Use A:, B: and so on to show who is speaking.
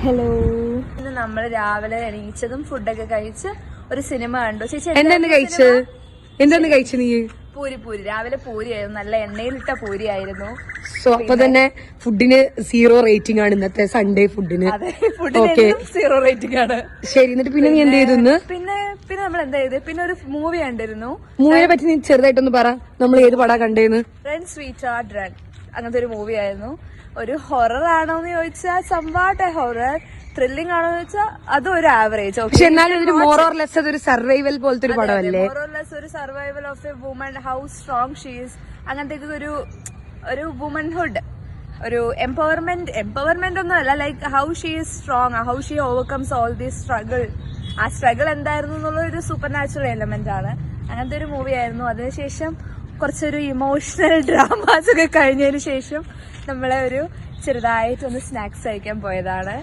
A: Hello.
B: ഇന്ന് നമ്മൾ രാവിലെ എണീച്ചതും ഫുഡൊക്കെ കഴിച്ച് ഒരു സിനിമ കണ്ടു. ചേച്ചി
A: എന്താണ് കഴിച്ചു നീ?
B: പൂരി രാവിലെ പൂരിയായിരുന്നു, നല്ല എണ്ണയിലിട്ട പൂരിയായിരുന്നു.
A: സോ അപ്പൊ തന്നെ ഫുഡിന് 0 റേറ്റിംഗ് ആണ് ഇന്നത്തെ സൺഡേ ഫുഡിന്.
B: അതെ, ഫുഡിന് 0 റേറ്റിംഗ് ആണ്.
A: ശരി, എന്നിട്ട് പിന്നെ നീ എന്ത് ചെയ്തു?
B: പിന്നെ നമ്മൾ എന്താ ചെയ്ത്, പിന്നെ ഒരു മൂവി കണ്ടിരുന്നു.
A: മൂവിനെ പറ്റി നീ ചെറുതായിട്ടൊന്ന് പറ, നമ്മൾ ഏത് പടാ കണ്ടേന്ന്?
B: റൺ സ്വീറ്റ് ഹാർട്ട് റൺ, അങ്ങനത്തെ ഒരു മൂവി ആയിരുന്നു. ഒരു ഹൊറർ ആണോന്ന് ചോദിച്ചാൽ സംവാട്ട് ഹൊറർ, ത്രില്ലിംഗ് ആണോന്ന് വെച്ചാൽ അതും ഒരു ആവറേജ്.
A: പക്ഷെ എന്നാലും ഒരു മോർ ഓർ ലെസ് അതൊരു സർവൈവൽ പോലത്തെ ഒരു പടമല്ലേ?
B: മോർ ഓർ ലെസ് ഒരു survival of A woman, how strong she is, അങ്ങനത്തെ ഒരു വുമൺഹുഡ്, ഒരു എംപവർമെന്റ് ഒന്നും അല്ല, like how she is strong, how she overcomes all the struggle. ആ സ്ട്രഗിൾ എന്തായിരുന്നു എന്നുള്ള ഒരു സൂപ്പർ നാച്ചുറൽ എലമെന്റ് ആണ്. അങ്ങനത്തെ ഒരു മൂവി ആയിരുന്നു. അതിനുശേഷം കുറച്ചൊരു ഇമോഷണൽ ഡ്രാമാസ് ഒക്കെ കഴിഞ്ഞതിന് ശേഷം നമ്മളെ ചെറുതായിട്ടൊന്ന് സ്നാക്സ് കഴിക്കാൻ പോയതാണ്.